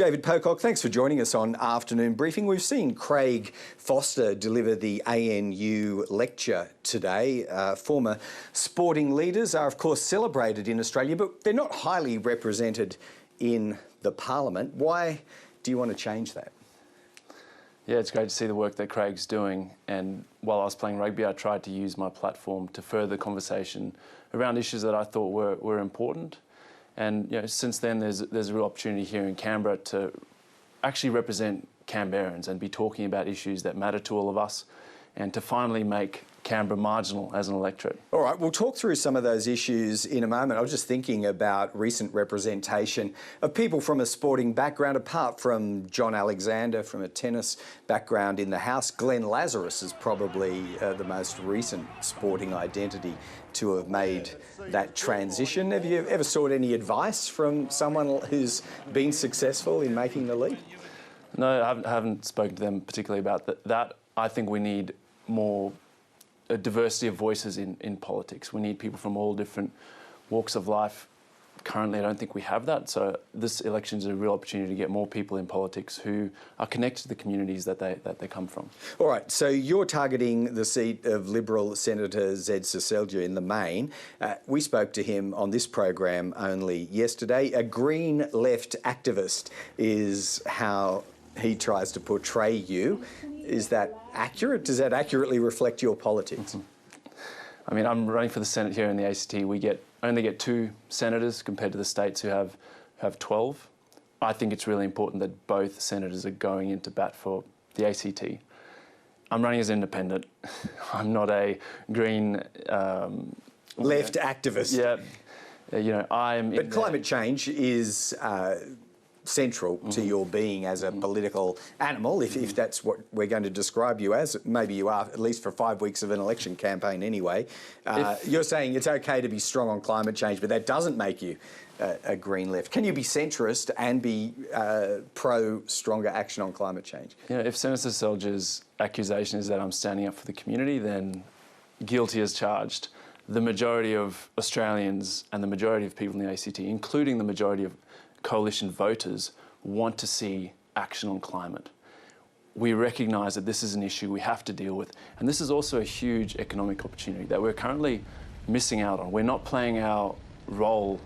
David Pocock, thanks for joining us on Afternoon Briefing. We've seen Craig Foster deliver the ANU lecture today. Former sporting leaders are, of course, celebrated in Australia, but they're not highly represented in the Parliament. Why do you want to change that? Yeah, it's great to see the work that Craig's doing, and while I was playing rugby, I tried to use my platform to further the conversation around issues that I thought were important. And since then, there's a real opportunity here in Canberra to actually represent Canberrans and be talking about issues that matter to all of us, and to finally make Canberra marginal as an electorate. All right, we'll talk through some of those issues in a moment. I was just thinking about recent representation of people from a sporting background, apart from John Alexander from a tennis background in the House. Glenn Lazarus is probably the most recent sporting identity to have made that transition. Have you ever sought any advice from someone who's been successful in making the leap? No, I haven't spoken to them particularly about that. I think we need more a diversity of voices in politics. We need people from all different walks of life. Currently, I don't think we have that. So this election is a real opportunity to get more people in politics who are connected to the communities that they come from. All right, so you're targeting the seat of Liberal Senator Zed Saselja in the main. We spoke to him on this program only yesterday. A green left activist is how he tries to portray you. Is that accurate? Does that accurately reflect your politics? I mean, I'm running for the Senate here in the ACT. We only get 2 senators compared to the states who have 12. I think it's really important that both senators are going into bat for the ACT. I'm running as independent. I'm not a green left activist. Yeah, I'm. But climate change is central to your being as a political animal, if that's what we're going to describe you as. Maybe you are, at least for 5 weeks of an election campaign anyway. You're saying it's okay to be strong on climate change, but that doesn't make you a green left. Can you be centrist and be pro stronger action on climate change? If Senator Saselja's accusation is that I'm standing up for the community, then guilty as charged. The majority of Australians and the majority of people in the ACT, including the majority of coalition voters, want to see action on climate. We recognise that this is an issue we have to deal with, and this is also a huge economic opportunity that we're currently missing out on. We're not playing our role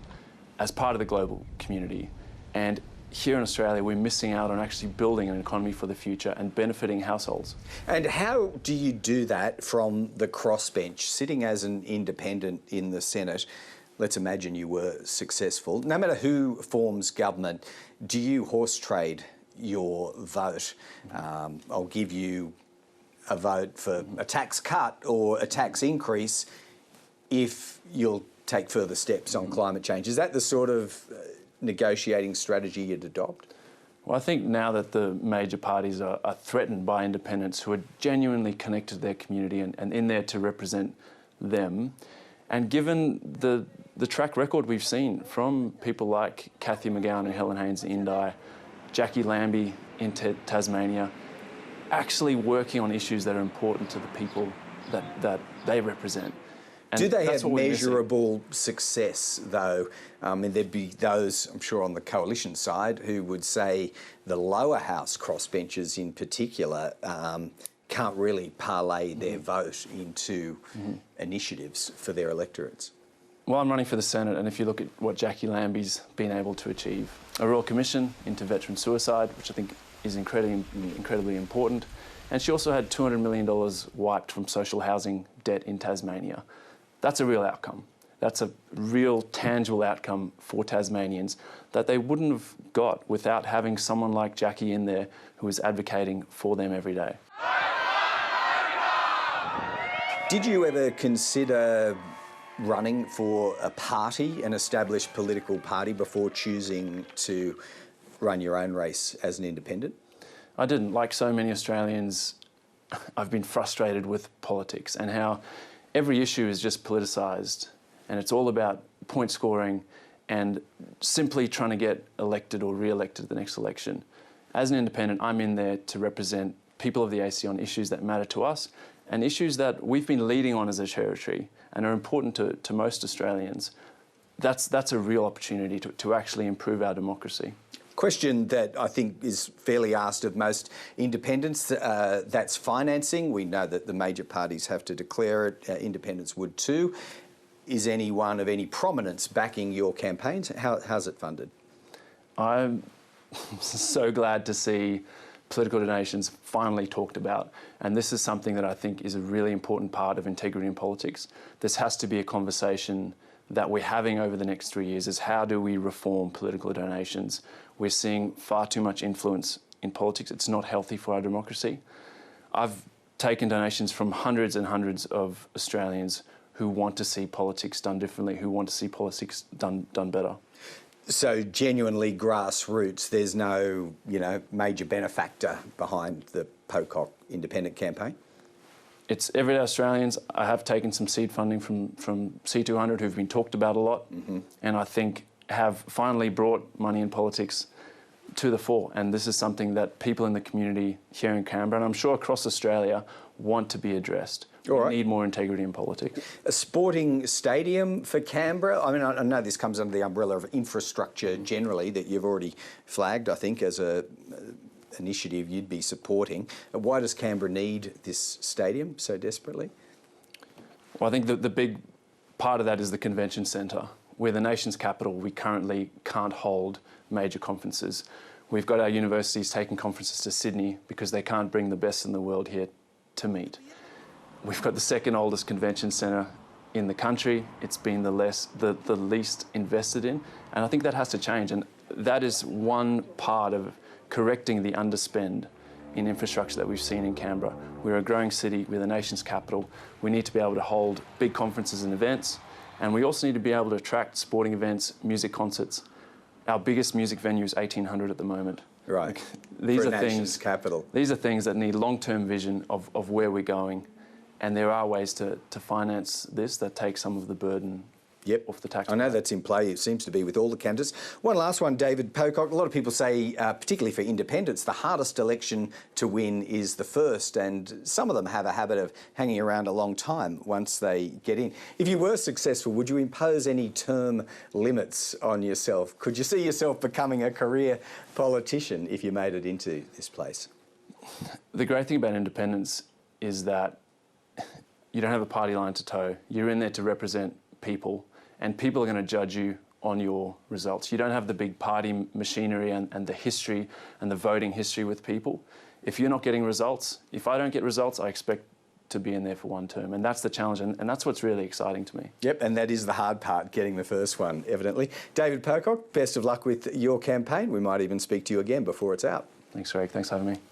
as part of the global community, and here in Australia we're missing out on actually building an economy for the future and benefiting households. And how do you do that from the crossbench, sitting as an independent in the Senate? Let's imagine you were successful. No matter who forms government, do you horse trade your vote? I'll give you a vote for a tax cut or a tax increase if you'll take further steps on climate change. Is that the sort of negotiating strategy you'd adopt? Well, I think now that the major parties are threatened by independents who are genuinely connected to their community and in there to represent them, and given the track record we've seen from people like Cathy McGowan and Helen Haynes in Indi, Jackie Lambie in Tasmania, actually working on issues that are important to the people that they represent. And do they have measurable success, though? I mean, there'd be those, I'm sure, on the coalition side who would say the lower house crossbenchers in particular can't really parlay their vote into initiatives for their electorates. Well, I'm running for the Senate, and if you look at what Jackie Lambie's been able to achieve, a Royal Commission into veteran suicide, which I think is incredibly important, and she also had $200 million wiped from social housing debt in Tasmania. That's a real outcome. That's a real tangible outcome for Tasmanians that they wouldn't have got without having someone like Jackie in there who is advocating for them every day. Did you ever consider running for a party, an established political party, before choosing to run your own race as an independent? I didn't. Like so many Australians, I've been frustrated with politics and how every issue is just politicised, and it's all about point scoring and simply trying to get elected or re-elected at the next election. As an independent, I'm in there to represent people of the ACT on issues that matter to us and issues that we've been leading on as a territory and are important to most Australians. That's a real opportunity to actually improve our democracy. Question that I think is fairly asked of most independents, that's financing. We know that the major parties have to declare it, independents would too. Is anyone of any prominence backing your campaigns? How's it funded? I'm so glad to see political donations finally talked about, and this is something that I think is a really important part of integrity in politics. This has to be a conversation that we're having over the next 3 years, is how do we reform political donations? We're seeing far too much influence in politics. It's not healthy for our democracy. I've taken donations from hundreds and hundreds of Australians who want to see politics done differently, who want to see politics done better. So genuinely grassroots, there's no, major benefactor behind the Pocock independent campaign? It's everyday Australians. I have taken some seed funding from C200 who've been talked about a lot, and I think have finally brought money in politics to the fore. And this is something that people in the community here in Canberra, and I'm sure across Australia, want to be addressed. We need more integrity in politics. A sporting stadium for Canberra? I mean, I know this comes under the umbrella of infrastructure generally that you've already flagged, I think, as a initiative you'd be supporting. Why does Canberra need this stadium so desperately? Well, I think the big part of that is the convention centre. We're the nation's capital. We currently can't hold major conferences. We've got our universities taking conferences to Sydney because they can't bring the best in the world here to meet. We've got the second oldest convention centre in the country. It's been the least invested in, and I think that has to change. And that is one part of correcting the underspend in infrastructure that we've seen in Canberra. We're a growing city, we're the nation's capital. We need to be able to hold big conferences and events, and we also need to be able to attract sporting events, music concerts. Our biggest music venue is 1,800 at the moment. Right. These are things. Nation's capital. These are things that need long-term vision of where we're going, and there are ways to finance this that take some of the burden off the taxpayer. I know that's in play. It seems to be with all the candidates. One last one, David Pocock. A lot of people say, particularly for independents, the hardest election to win is the first, and some of them have a habit of hanging around a long time once they get in. If you were successful, would you impose any term limits on yourself? Could you see yourself becoming a career politician if you made it into this place? The great thing about independence is that you don't have a party line to toe. You're in there to represent people, and people are going to judge you on your results. You don't have the big party machinery and the history and the voting history with people. If you're not getting results, if I don't get results, I expect to be in there for one term. And that's the challenge, and that's what's really exciting to me. Yep, and that is the hard part, getting the first one, evidently. David Pocock, best of luck with your campaign. We might even speak to you again before it's out. Thanks, Greg. Thanks for having me.